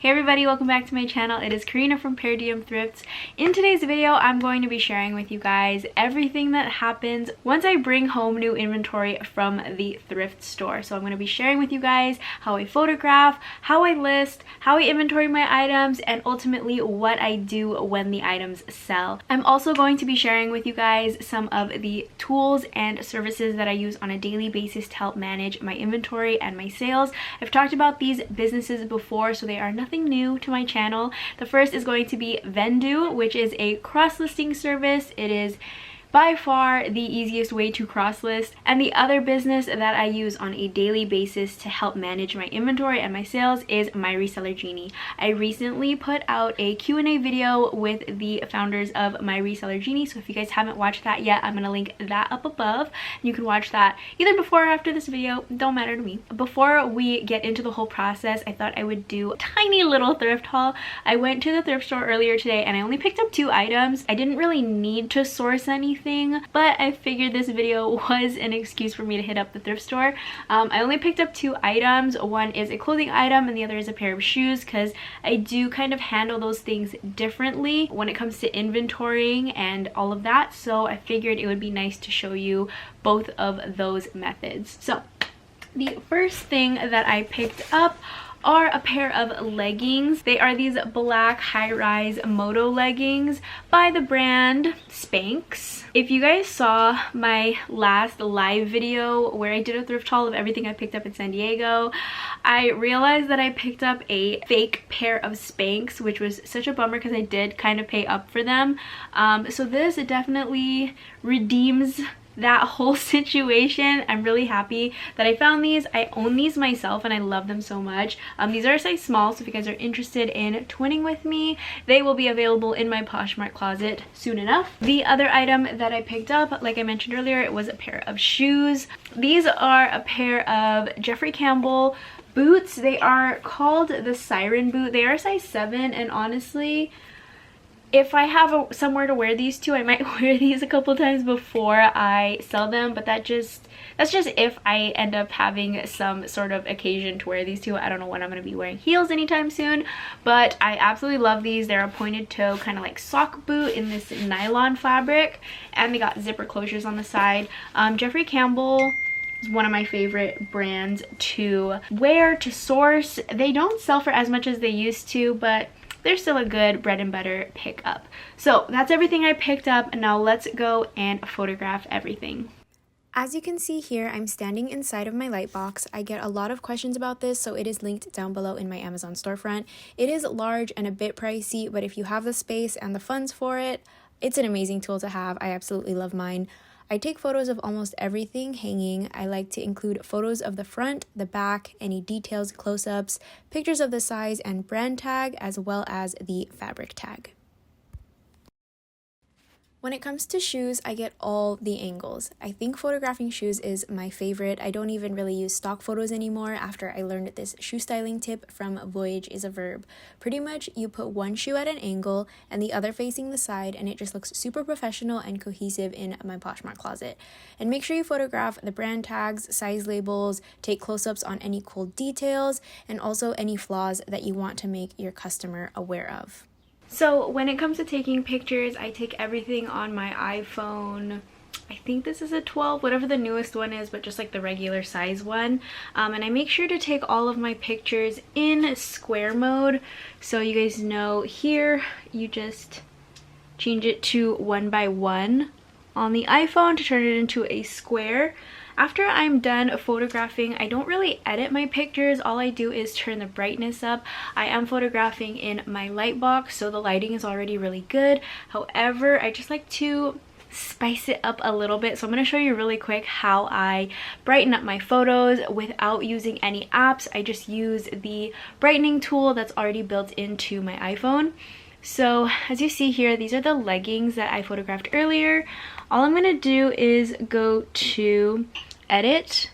Hey everybody, welcome back to my channel. It is Karina from Per Diem Thrifts. In today's video, I'm going to be sharing with you guys everything that happens once I bring home new inventory from the thrift store. So I'm going to be sharing with you guys how I photograph, how I list, how I inventory my items, and ultimately what I do when the items sell. I'm also going to be sharing with you guys some of the tools and services that I use on a daily basis to help manage my inventory and my sales. I've talked about these businesses before, so they are nothing new to my channel. The first is going to be Vendoo, which is a cross-listing service. It is by far the easiest way to cross-list. And the other business that I use on a daily basis to help manage my inventory and my sales is my Reseller Genie. I recently put out a Q&A video with the founders of my Reseller Genie, so if you guys haven't watched that yet, I'm gonna link that up above. You can watch that either before or after this video, don't matter to me. Before we get into the whole process, I thought I would do a tiny little thrift haul. I went to the thrift store earlier today and I only picked up 2 items. I didn't really need to source anything, but I figured this video was an excuse for me to hit up the thrift store. I only picked up 2 items. One is a clothing item and the other is a pair of shoes, because I do kind of handle those things differently when it comes to inventorying and all of that, so I figured it would be nice to show you both of those methods. So the first thing that I picked up are a pair of leggings. They are these black high-rise moto leggings by the brand Spanx. If you guys saw my last live video where I did a thrift haul of everything I picked up in San Diego, I realized that I picked up a fake pair of Spanx, which was such a bummer because I did kind of pay up for them. So this definitely redeems that whole situation. I'm really happy that I found these. I own these myself and I love them so much. These are a size small, so if you guys are interested in twinning with me, they will be available in my Poshmark closet soon enough. The other item that I picked up, like I mentioned earlier, it was a pair of shoes. These are a pair of Jeffrey Campbell boots. They are called the Siren boot. They are size 7, and honestly, if I have somewhere to wear these to, I might wear these a couple times before I sell them, but that's just if I end up having some sort of occasion to wear these to. I don't know when I'm going to be wearing heels anytime soon, but I absolutely love these. They're a pointed toe kind of like sock boot in this nylon fabric, and they got zipper closures on the side. Jeffrey Campbell is one of my favorite brands to wear, to source. They don't sell for as much as they used to, but they're still a good bread and butter pickup. So that's everything I picked up, and now let's go and photograph everything. As you can see here, I'm standing inside of my light box. I get a lot of questions about this, so it is linked down below in my Amazon storefront. It is large and a bit pricey, but if you have the space and the funds for it, it's an amazing tool to have. I absolutely love mine. I take photos of almost everything hanging. I like to include photos of the front, the back, any details, close-ups, pictures of the size and brand tag, as well as the fabric tag. When it comes to shoes, I get all the angles. I think photographing shoes is my favorite. I don't even really use stock photos anymore after I learned this shoe styling tip from Voyage is a Verb. Pretty much, you put one shoe at an angle and the other facing the side, and it just looks super professional and cohesive in my Poshmark closet. And make sure you photograph the brand tags, size labels, take close-ups on any cool details, and also any flaws that you want to make your customer aware of. So when it comes to taking pictures, I take everything on my iPhone. I think this is a 12, whatever the newest one is, but just like the regular size one. And I make sure to take all of my pictures in square mode. So you guys know here, you just change it to 1 by 1 on the iPhone to turn it into a square. After I'm done photographing, I don't really edit my pictures. All I do is turn the brightness up. I am photographing in my light box, so the lighting is already really good. However, I just like to spice it up a little bit. So I'm going to show you really quick how I brighten up my photos without using any apps. I just use the brightening tool that's already built into my iPhone. So as you see here, these are the leggings that I photographed earlier. All I'm going to do is go to edit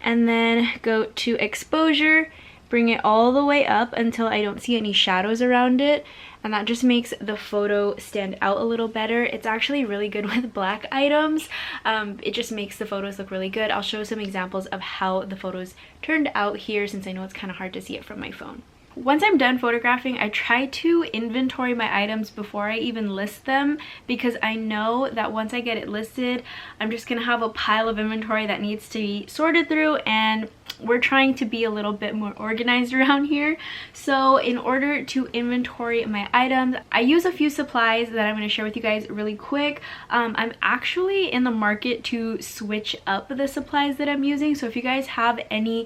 and then go to exposure, bring it all the way up until I don't see any shadows around it, and that just makes the photo stand out a little better. It's actually really good with black items. It just makes the photos look really good. I'll show some examples of how the photos turned out here, since I know it's kind of hard to see it from my phone. Once I'm done photographing, I try to inventory my items before I even list them, because I know that once I get it listed, I'm just gonna have a pile of inventory that needs to be sorted through, and we're trying to be a little bit more organized around here. So in order to inventory my items, I use a few supplies that I'm going to share with you guys really quick. I'm actually in the market to switch up the supplies that I'm using, so if you guys have any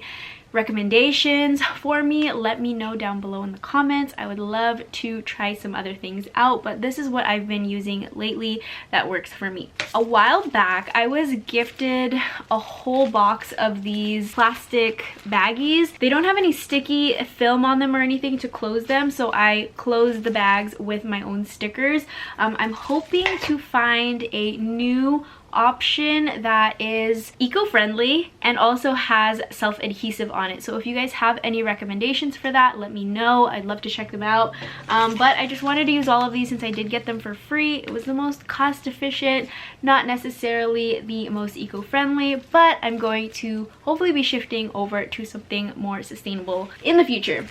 recommendations for me, let me know down below in the comments. I would love to try some other things out, but this is what I've been using lately that works for me. A while back, I was gifted a whole box of these plastic baggies. They don't have any sticky film on them or anything to close them, so I closed the bags with my own stickers. I'm hoping to find a new option that is eco-friendly and also has self-adhesive on it. So if you guys have any recommendations for that, let me know. I'd love to check them out. But I just wanted to use all of these since I did get them for free. It was the most cost efficient, not necessarily the most eco-friendly, but I'm going to hopefully be shifting over to something more sustainable in the future.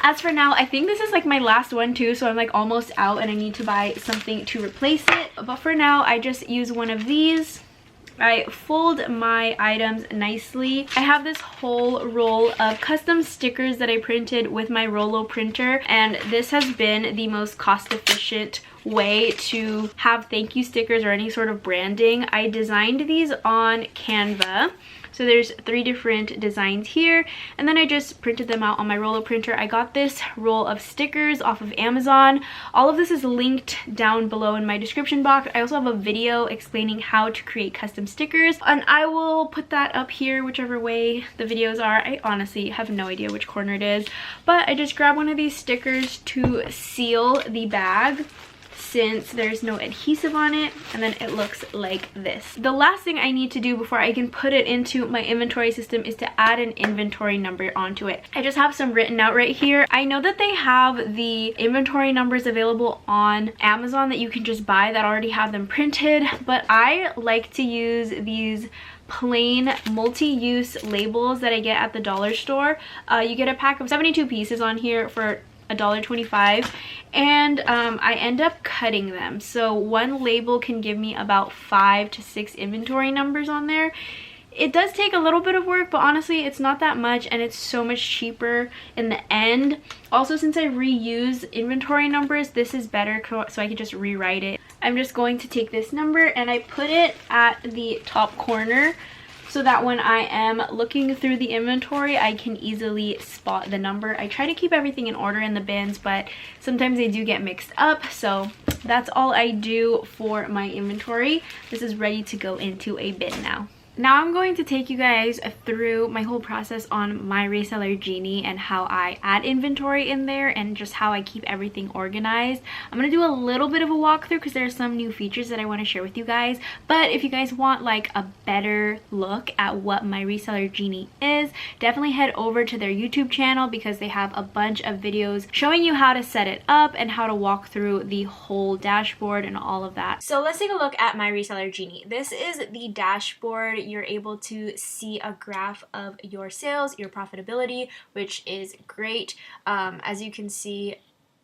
As for now, I think this is like my last one too, so I'm like almost out and I need to buy something to replace it. But for now, I just use one of these. I fold my items nicely. I have this whole roll of custom stickers that I printed with my Rollo printer, and this has been the most cost-efficient way to have thank you stickers or any sort of branding. I designed these on Canva. So there's 3 different designs here, and then I just printed them out on my Rollo printer. I got this roll of stickers off of Amazon. All of this is linked down below in my description box. I also have a video explaining how to create custom stickers, and I will put that up here whichever way the videos are. I honestly have no idea which corner it is, but I just grabbed one of these stickers to seal the bag, since there's no adhesive on it, and then it looks like this. The last thing I need to do before I can put it into my inventory system is to add an inventory number onto it. I just have some written out right here. I know that they have the inventory numbers available on Amazon that you can just buy that already have them printed, but I like to use these plain multi-use labels that I get at the dollar store. You get a pack of 72 pieces on here for $1.25, and I end up cutting them. So one label can give me about 5 to 6 inventory numbers on there. It does take a little bit of work, but honestly it's not that much, and it's so much cheaper in the end. Also, since I reuse inventory numbers, this is better so I can just rewrite it. I'm just going to take this number and I put it at the top corner, so that when I am looking through the inventory, I can easily spot the number. I try to keep everything in order in the bins, but sometimes they do get mixed up. So that's all I do for my inventory. This is ready to go into a bin now. Now I'm going to take you guys through my whole process on my Reseller Genie and how I add inventory in there and just how I keep everything organized. I'm going to do a little bit of a walkthrough because there are some new features that I want to share with you guys. But if you guys want like a better look at what my Reseller Genie is, definitely head over to their YouTube channel because they have a bunch of videos showing you how to set it up and how to walk through the whole dashboard and all of that. So let's take a look at my Reseller Genie. This is the dashboard. You're able to see a graph of your sales, your profitability, which is great. As you can see,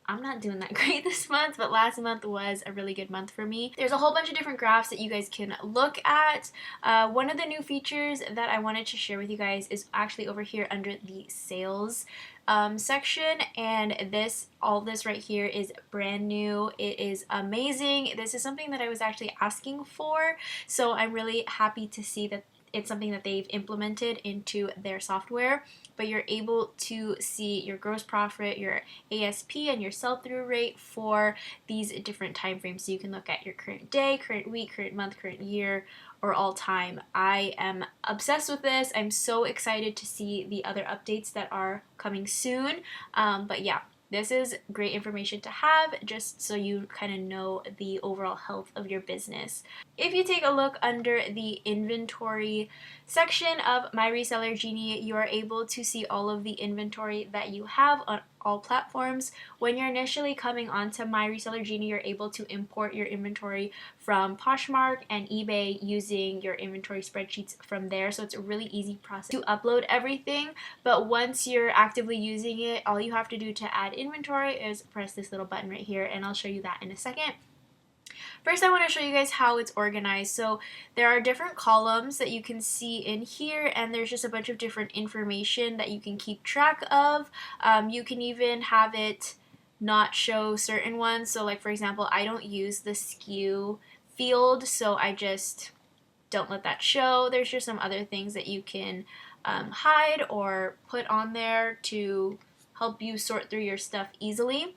I'm not doing that great this month, but last month was a really good month for me. There's a whole bunch of different graphs that you guys can look at. One of the new features that I wanted to share with you guys is actually over here under the sales section, and all this right here is brand new. It is amazing. This is something that I was actually asking for, so I'm really happy to see that it's something that they've implemented into their software. But you're able to see your gross profit, your ASP, and your sell-through rate for these different time frames. So you can look at your current day, current week, current month, current year, or all time. I am obsessed with this. I'm so excited to see the other updates that are coming soon. But yeah, this is great information to have just so you kind of know the overall health of your business. If you take a look under the inventory section of my Reseller Genie, you are able to see all of the inventory that you have all platforms. When you're initially coming onto My Reseller Genie, you're able to import your inventory from Poshmark and eBay using your inventory spreadsheets from there. So it's a really easy process to upload everything. But once you're actively using it, all you have to do to add inventory is press this little button right here, and I'll show you that in a second. First, I want to show you guys how it's organized. So there are different columns that you can see in here, and there's just a bunch of different information that you can keep track of. You can even have it not show certain ones. So like, for example, I don't use the SKU field, so I just don't let that show. There's just some other things that you can hide or put on there to help you sort through your stuff easily.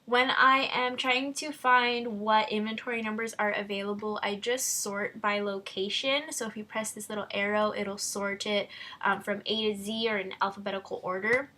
When I am trying to find what inventory numbers are available, I just sort by location. So if you press this little arrow, it'll sort it from A to Z or in alphabetical order.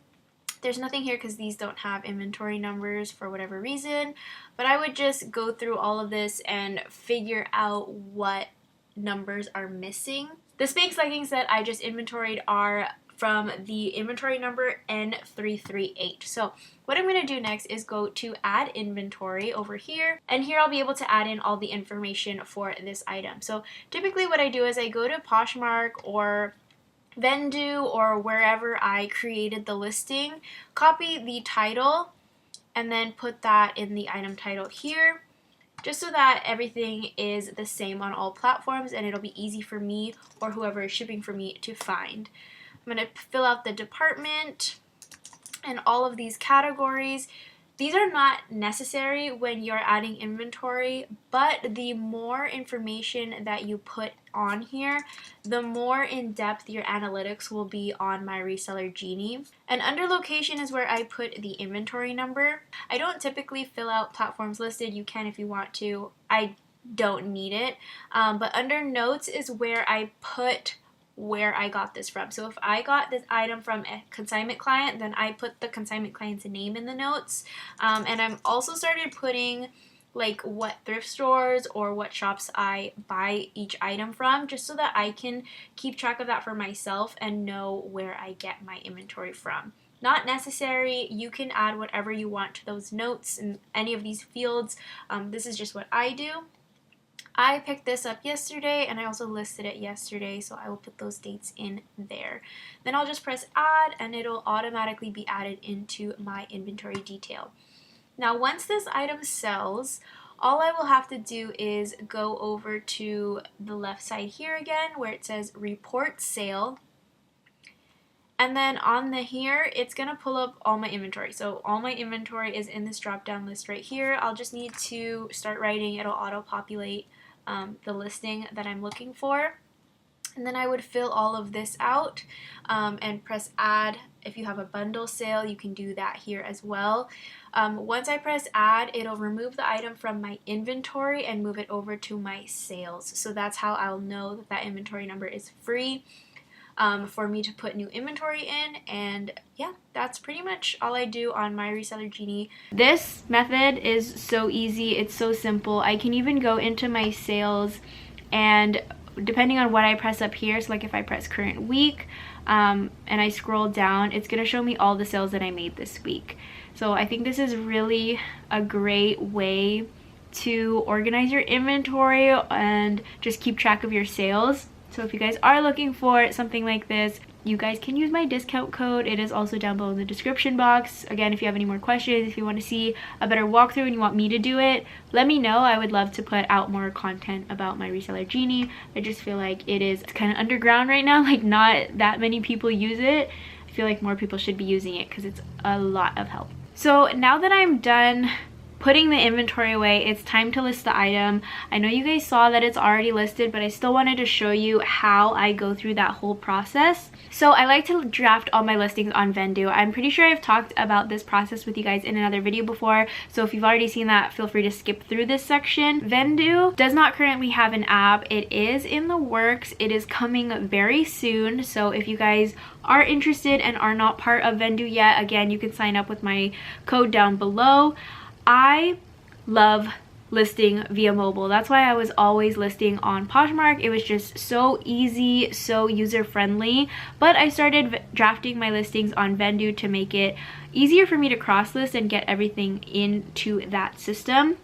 There's nothing here because these don't have inventory numbers for whatever reason, but I would just go through all of this and figure out what numbers are missing. The Spanx leggings that I just inventoried are from the inventory number N338. So what I'm going to do next is go to add inventory over here, and here I'll be able to add in all the information for this item. So typically what I do is I go to Poshmark or Vendoo or wherever I created the listing, copy the title, and then put that in the item title here, just so that everything is the same on all platforms and it'll be easy for me or whoever is shipping for me to find. I'm going to fill out the department and all of these categories. These are not necessary when you're adding inventory, but the more information that you put on here, the more in-depth your analytics will be on My Reseller Genie. And under location is where I put the inventory number. I don't typically fill out platforms listed. You can if you want to. I don't need it. But under notes is where I put where I got this from. So if I got this item from a consignment client, then I put the consignment client's name in the notes. And I'm also started putting like what thrift stores or what shops I buy each item from, just so that I can keep track of that for myself and know where I get my inventory from. Not necessary. You can add whatever you want to those notes in any of these fields. This is just what I do. I picked this up yesterday and I also listed it yesterday, so I will put those dates in there. Then I'll just press add and it'll automatically be added into my inventory detail. Now once this item sells, all I will have to do is go over to the left side here again where it says report sale. And then on the here, it's going to pull up all my inventory. So all my inventory is in this drop down list right here. I'll just need to start writing. It'll auto populate the listing that I'm looking for. And then I would fill all of this out and press add. If you have a bundle sale, you can do that here as well. Once I press add, it'll remove the item from my inventory and move it over to my sales. So that's how I'll know that that inventory number is free for me to put new inventory in. And yeah, that's pretty much all I do on My Reseller Genie. This method is so easy. It's so simple. I can even go into my sales, and depending on what I press up here, so like if I press current week and I scroll down, it's going to show me all the sales that I made this week. So I think this is really a great way to organize your inventory and just keep track of your sales. So if you guys are looking for something like this, you guys can use my discount code. It is also down below in the description box. Again, if you have any more questions, if you want to see a better walkthrough and you want me to do it, let me know. I would love to put out more content about My Reseller Genie. I just feel like it's kind of underground right now. Like not that many people use it. I feel like more people should be using it because it's a lot of help. So now that I'm done putting the inventory away, it's time to list the item. I know you guys saw that it's already listed, but I still wanted to show you how I go through that whole process. So I like to draft all my listings on Vendoo. I'm pretty sure I've talked about this process with you guys in another video before, so if you've already seen that, feel free to skip through this section. Vendoo does not currently have an app. It is in the works. It is coming very soon, so if you guys are interested and are not part of Vendoo yet, again, you can sign up with my code down below. I love listing via mobile. That's why I was always listing on Poshmark. It was just so easy, so user-friendly. But I started drafting my listings on Vendoo to make it easier for me to cross-list and get everything into that system.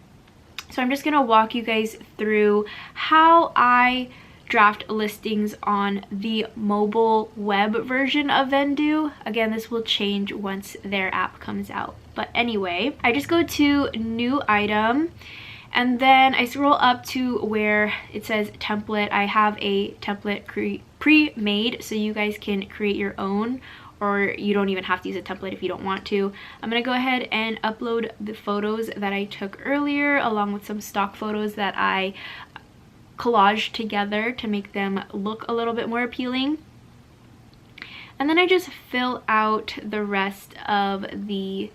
So I'm just gonna walk you guys through how I draft listings on the mobile web version of Vendoo. Again, this will change once their app comes out. But anyway, I just go to new item, and then I scroll up to where it says template. I have a template pre-made, so you guys can create your own, or you don't even have to use a template if you don't want to. I'm gonna go ahead and upload the photos that I took earlier, along with some stock photos that I collaged together to make them look a little bit more appealing. And then I just fill out the rest of the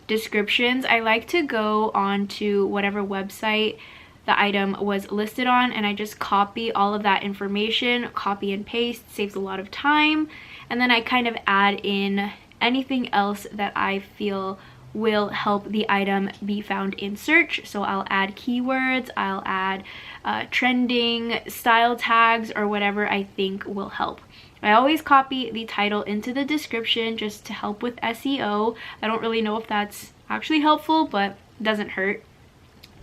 descriptions. I like to go on to whatever website the item was listed on, and I just copy all of that information, copy and paste, saves a lot of time. And then I kind of add in anything else that I feel will help the item be found in search. So I'll add keywords, I'll add trending style tags, or whatever I think will help. I always copy the title into the description just to help with SEO. I don't really know if that's actually helpful, but it doesn't hurt.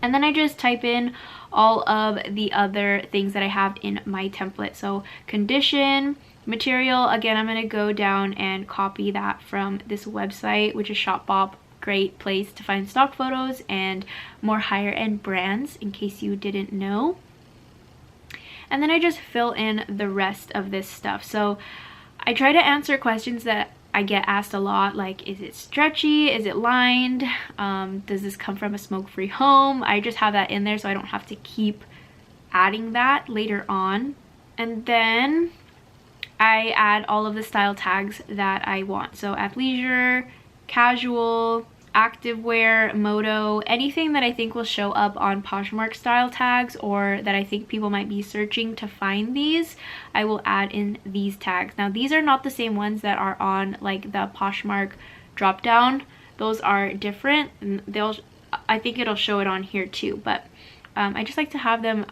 And then I just type in all of the other things that I have in my template. So condition, material, again, I'm gonna go down and copy that from this website, which is Shopbop. Great place to find stock photos and more higher end brands, in case you didn't know. And then I just fill in the rest of this stuff. So I try to answer questions that I get asked a lot, like, is it stretchy? Is it lined? Does this come from a smoke-free home? I just have that in there so I don't have to keep adding that later on. And then I add all of the style tags that I want. So athleisure, casual, activewear, moto, anything that I think will show up on Poshmark style tags, or that I think people might be searching to find these, I will add in these tags. Now these are not the same ones that are on like the Poshmark drop down. Those are different, and I think it'll show it on here too, but I just like to have them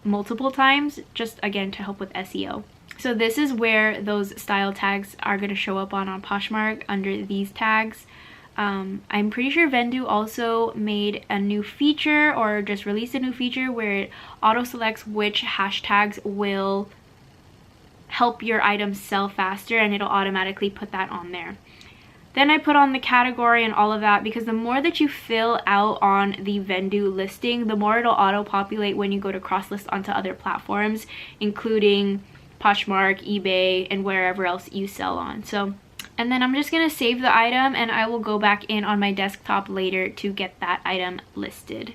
multiple times, just again to help with SEO. So this is where those style tags are going to show up on Poshmark under these tags. I'm pretty sure Vendoo also made a new feature, or just released a new feature, where it auto selects which hashtags will help your item sell faster, and it'll automatically put that on there. Then I put on the category and all of that, because the more that you fill out on the Vendoo listing, the more it'll auto populate when you go to cross list onto other platforms, including Poshmark, eBay, and wherever else you sell on. And then I'm just gonna save the item, and I will go back in on my desktop later to get that item listed.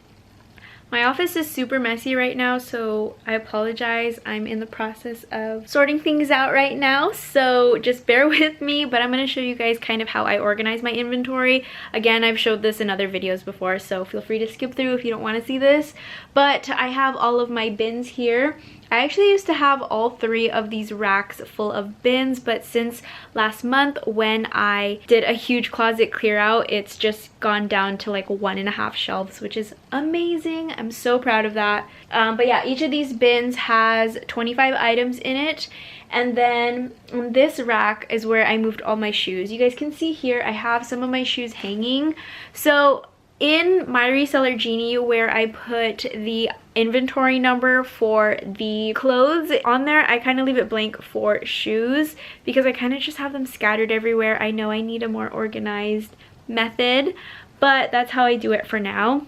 My office is super messy right now, so I apologize. I'm in the process of sorting things out right now, so just bear with me, but I'm gonna show you guys kind of how I organize my inventory. Again, I've showed this in other videos before, so feel free to skip through if you don't wanna see this. But I have all of my bins here. I actually used to have all 3 of these racks full of bins, but since last month when I did a huge closet clear out, it's just gone down to like 1.5 shelves, which is amazing. I'm so proud of that. But yeah, each of these bins has 25 items in it. And then this rack is where I moved all my shoes. You guys can see here I have some of my shoes hanging. So in my Reseller Genie, where I put the inventory number for the clothes on there, I kind of leave it blank for shoes, because I kind of just have them scattered everywhere. I know I need a more organized method, but that's how I do it for now.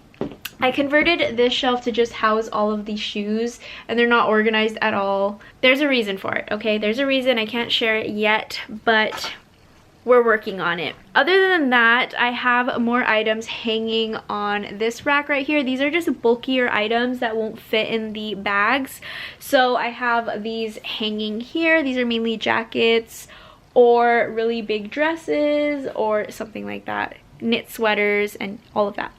I converted this shelf to just house all of these shoes, and they're not organized at all. There's a reason for it, okay? There's a reason. I can't share it yet, but we're working on it. Other than that, I have more items hanging on this rack right here. These are just bulkier items that won't fit in the bags. So I have these hanging here. These are mainly jackets or really big dresses or something like that. Knit sweaters and all of that.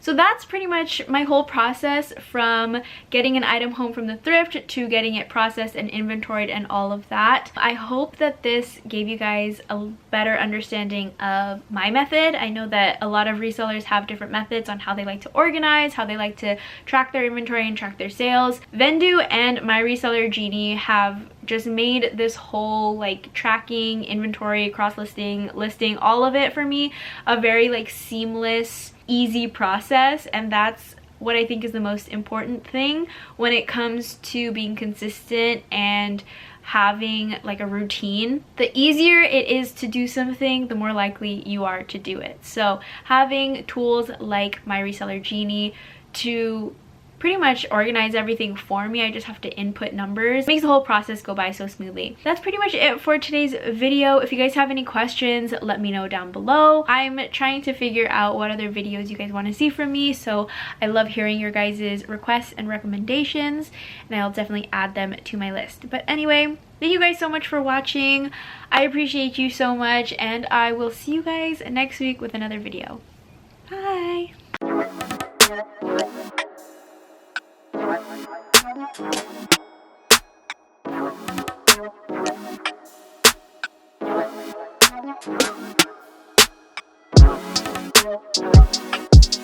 So that's pretty much my whole process from getting an item home from the thrift to getting it processed and inventoried and all of that. I hope that this gave you guys a better understanding of my method. I know that a lot of resellers have different methods on how they like to organize, how they like to track their inventory and track their sales. Vendoo and my Reseller Genie have just made this whole like tracking, inventory, cross-listing, listing, all of it for me a very like seamless, easy process, and that's what I think is the most important thing when it comes to being consistent and having like a routine. The easier it is to do something, the more likely you are to do it. So having tools like my Reseller Genie to pretty much organize everything for me, I just have to input numbers, makes the whole process go by so smoothly. That's pretty much it for today's video. If you guys have any questions, let me know down below. I'm trying to figure out what other videos you guys want to see from me, so I love hearing your guys' requests and recommendations, and I'll definitely add them to my list. But anyway, thank you guys so much for watching. I appreciate you so much, and I will see you guys next week with another video. Bye!